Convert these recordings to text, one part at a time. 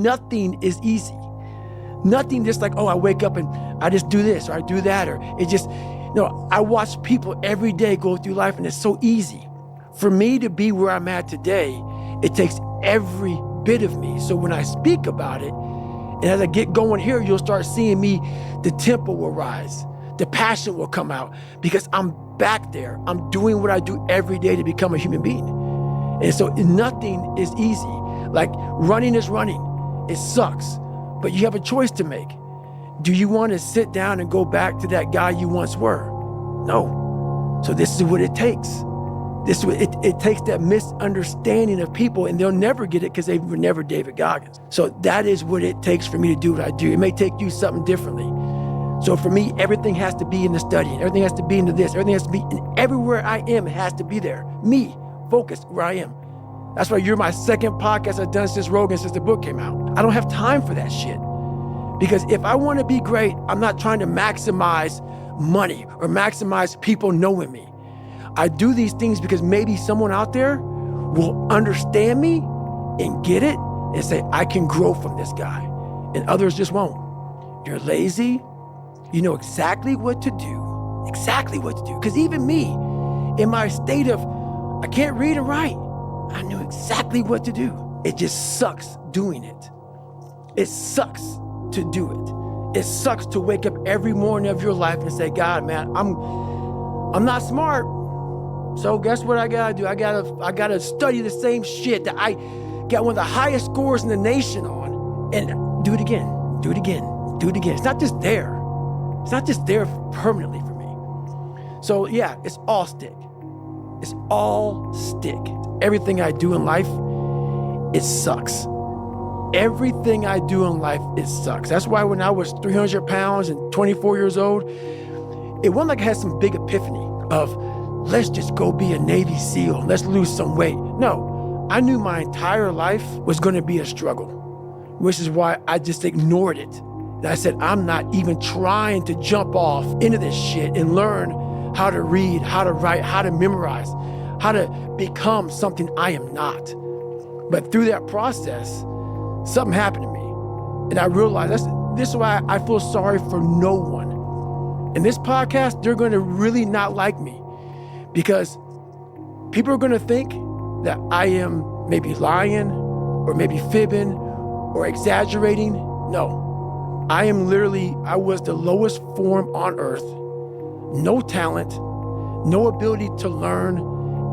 nothing is easy. Nothing just like, oh, I wake up and I just do this or I do that, or it just, no, I watch people every day go through life and it's so easy. For me to be where I'm at today, it takes every bit of me. So when I speak about it, and as I get going here, you'll start seeing me, the tempo will rise, the passion will come out because I'm back there. I'm doing what I do every day to become a human being. And so nothing is easy. Like running is running. It sucks, but you have a choice to make. Do you want to sit down and go back to that guy you once were? No. So this is what it takes. It takes that misunderstanding of people, and they'll never get it because they were never David Goggins. So that is what it takes for me to do what I do. It may take you something differently. So for me, everything has to be in the studying. Everything has to be into this. Everything has to be, and everywhere I am, it has to be there. Me, focused where I am. That's why you're my second podcast I've done since Rogan, since the book came out. I don't have time for that shit. Because if I want to be great, I'm not trying to maximize money or maximize people knowing me. I do these things because maybe someone out there will understand me and get it and say, I can grow from this guy. And others just won't. You're lazy. You know exactly what to do. Exactly what to do. Because even me, in my state of, I can't read and write, I knew exactly what to do. It just sucks doing it. It sucks to do it. It sucks to wake up every morning of your life and say, God, man, I'm not smart. So guess what I gotta do? I gotta study the same shit that I got one of the highest scores in the nation on, and do it again, do it again, do it again. It's not just there. It's not just there permanently for me. So yeah, it's all stick. It's all stick. Everything I do in life, it sucks. Everything I do in life, it sucks. That's why when I was 300 pounds and 24 years old, it wasn't like I had some big epiphany of, let's just go be a Navy SEAL, let's lose some weight. No, I knew my entire life was gonna be a struggle, which is why I just ignored it. And I said, I'm not even trying to jump off into this shit and learn how to read, how to write, how to memorize, how to become something I am not. But through that process, something happened to me. And I realized this is why I feel sorry for no one. In this podcast, they're gonna really not like me, because people are gonna think that I am maybe lying or maybe fibbing or exaggerating. No, I was the lowest form on earth. No talent, no ability to learn,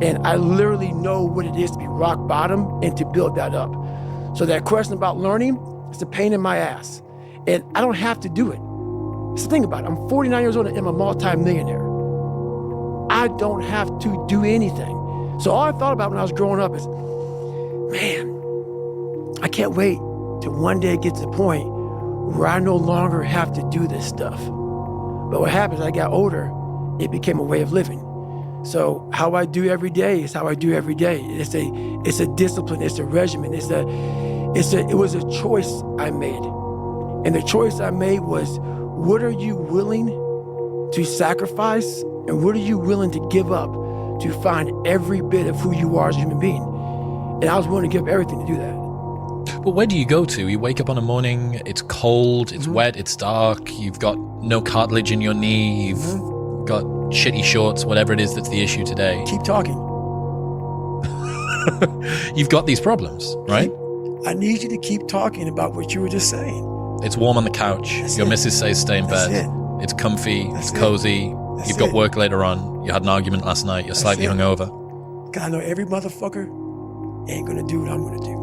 and I literally know what it is to be rock bottom and to build that up. So that question about learning, it's a pain in my ass. And I don't have to do it. So think about it, I'm 49 years old and I'm a multi-millionaire. I don't have to do anything. So all I thought about when I was growing up is, man, I can't wait till one day it gets to the point where I no longer have to do this stuff. But what happens, I got older, it became a way of living. So how I do every day is how I do every day. It's a discipline, it's a regimen, it was a choice I made. And the choice I made was, what are you willing to sacrifice and what are you willing to give up to find every bit of who you are as a human being? And I was willing to give everything to do that. But where do you go to? You wake up on a morning, it's cold, it's wet, it's dark, you've got no cartilage in your knee, you've got shitty shorts, whatever it is that's the issue today. Keep talking. You've got these problems, right? I need you to keep talking about what you were just saying. It's warm on the couch. Your missus says stay in bed. It's comfy, it's cozy. You've got work later on. You had an argument last night. You're slightly hungover. God, I know every motherfucker ain't gonna do what I'm gonna do.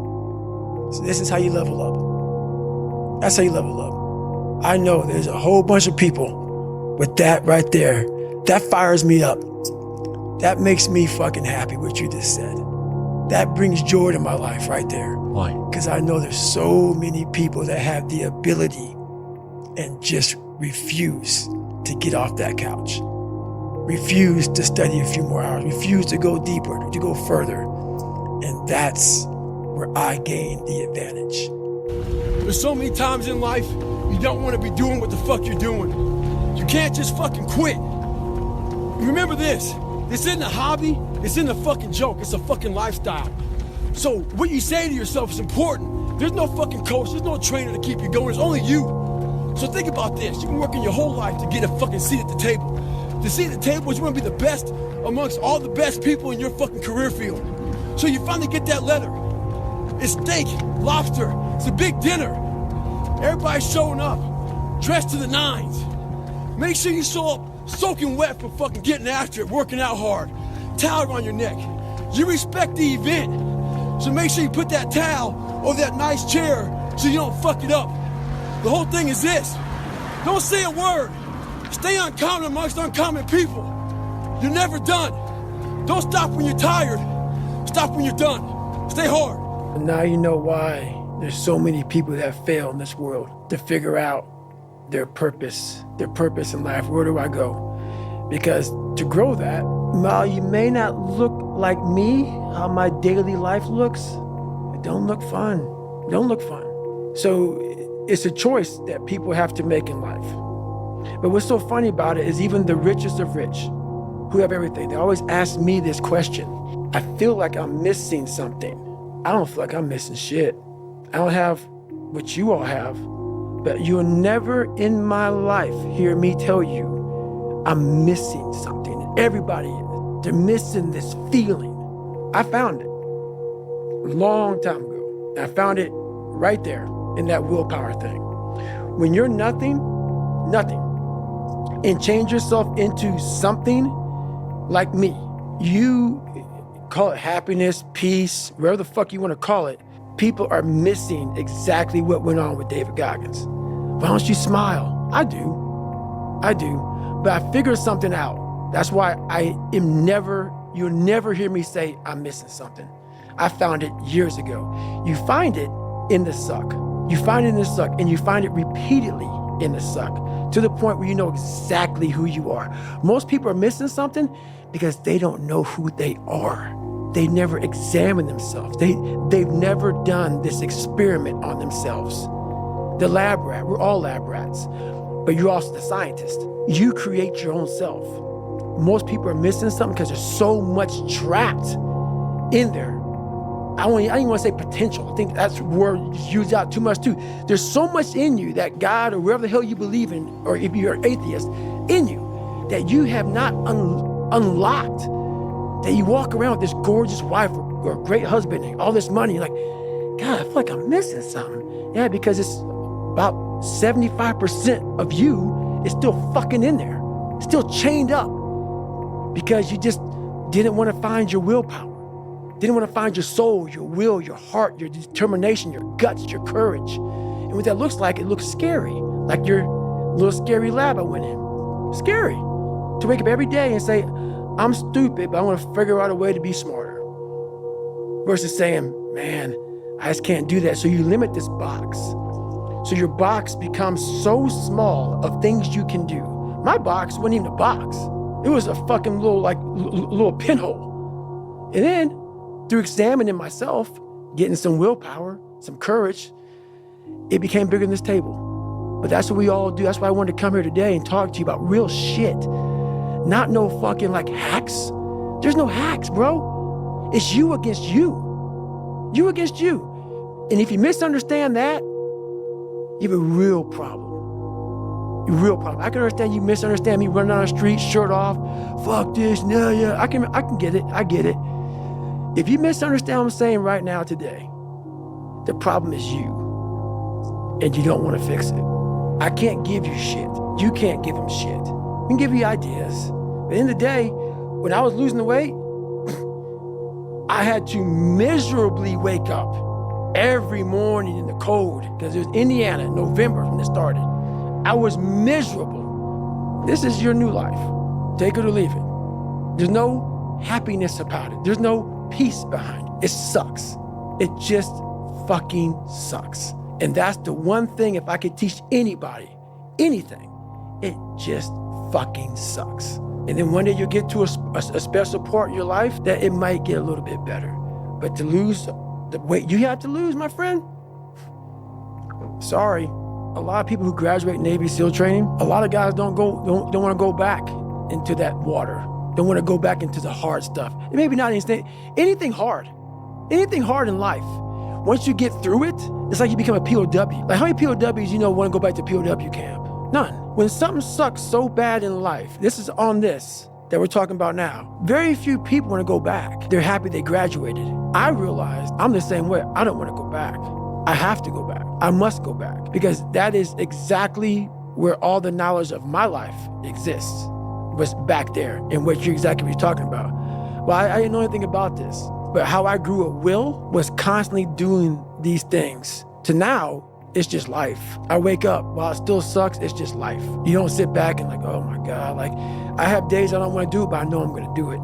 So this is how you level up. That's how you level up. I know there's a whole bunch of people with that right there. That fires me up. That makes me fucking happy what you just said. That brings joy to my life right there. Why? Because I know there's so many people that have the ability and just refuse to get off that couch. Refuse to study a few more hours. Refuse to go deeper, to go further. And that's where I gain the advantage. There's so many times in life you don't want to be doing what the fuck you're doing. You can't just fucking quit. Remember this. This isn't a hobby. This isn't a fucking joke. It's a fucking lifestyle. So what you say to yourself is important. There's no fucking coach, there's no trainer to keep you going, it's only you. So think about this, you've been working your whole life to get a fucking seat at the table. The seat at the table is you want to be the best amongst all the best people in your fucking career field. So you finally get that letter. It's steak, lobster, it's a big dinner. Everybody's showing up, dressed to the nines. Make sure you show up soaking wet for fucking getting after it, working out hard. Towel around your neck. You respect the event. So make sure you put that towel over that nice chair so you don't fuck it up. The whole thing is this. Don't say a word. Stay uncommon amongst uncommon people. You're never done. Don't stop when you're tired. Stop when you're done. Stay hard. And now you know why there's so many people that fail in this world to figure out their purpose in life. Where do I go? Because to grow that, while you may not look like me, how my daily life looks, it don't look fun. It don't look fun. So it's a choice that people have to make in life. But what's so funny about it is even the richest of rich, who have everything, they always ask me this question. I feel like I'm missing something. I don't feel like I'm missing shit. I don't have what you all have, but you'll never in my life hear me tell you I'm missing something. Everybody is. They're missing this feeling. I found it a long time ago. I found it right there in that willpower thing. When you're nothing, and change yourself into something like me, you call it happiness, peace, whatever the fuck you want to call it, people are missing exactly what went on with David Goggins. Why don't you smile? I do. But I figured something out. That's why you'll never hear me say I'm missing something. I found it years ago. You find it in the suck. You find it in the suck, and you find it repeatedly in the suck, to the point where you know exactly who you are. Most people are missing something because they don't know who they are. They never examine themselves. They've never done this experiment on themselves. The lab rat, we're all lab rats, but you're also the scientist. You create your own self. Most people are missing something because there's so much trapped in there. I don't even want to say potential. I think that's a word used out too much too. There's so much in you that God or wherever the hell you believe in, or if you're an atheist, in you that you have not unlocked, that you walk around with this gorgeous wife or great husband and all this money. You're like, God, I feel like I'm missing something. Yeah, because it's about 75% of you is still fucking in there, still chained up, because you just didn't want to find your willpower. Didn't want to find your soul, your will, your heart, your determination, your guts, your courage. And what that looks like, it looks scary. Like your little scary lab I went in. Scary. To wake up every day and say, I'm stupid, but I want to figure out a way to be smarter. Versus saying, man, I just can't do that. So you limit this box. So your box becomes so small of things you can do. My box wasn't even a box. It was a fucking little pinhole. And then, through examining myself, getting some willpower, some courage, it became bigger than this table. But that's what we all do. That's why I wanted to come here today and talk to you about real shit. Not no fucking like hacks. There's no hacks, bro. It's you against you. You against you. And if you misunderstand that, you have a real problem. A real problem. I can understand you misunderstand me running down the street, shirt off, fuck this, no, yeah. I can get it. I get it. If you misunderstand what I'm saying right now today, the problem is you, and you don't want to fix it. I can't give you shit. You can't give them shit. We can give you ideas. But at the end of the day, when I was losing the weight, I had to miserably wake up every morning in the cold, because it was Indiana, November when it started. I was miserable. This is your new life. Take it or leave it. There's no happiness about it. There's no peace behind it. It sucks. It just fucking sucks. And that's the one thing, if I could teach anybody anything, it just fucking sucks. And then one day you'll get to a special part in your life that it might get a little bit better. But to lose the weight you have to lose, my friend, sorry. A lot of people who graduate Navy SEAL training, a lot of guys don't want to go back into that water. Don't want to go back into the hard stuff. And maybe not anything hard in life. once you get through it, it's like you become a POW. Like how many POWs you know want to go back to POW camp? None. When something sucks so bad in life, this is on this that we're talking about now, very few people want to go back. They're happy they graduated. I realized I'm the same way. I don't want to go back. I have to go back. I must go back because that is exactly where all the knowledge of my life exists, was back there in what you're talking about. Well, I didn't know anything about this, but how I grew a will was constantly doing these things. To now, it's just life. I wake up, while it still sucks, it's just life. You don't sit back and like, oh my God, like I have days I don't want to do it, but I know I'm gonna do it.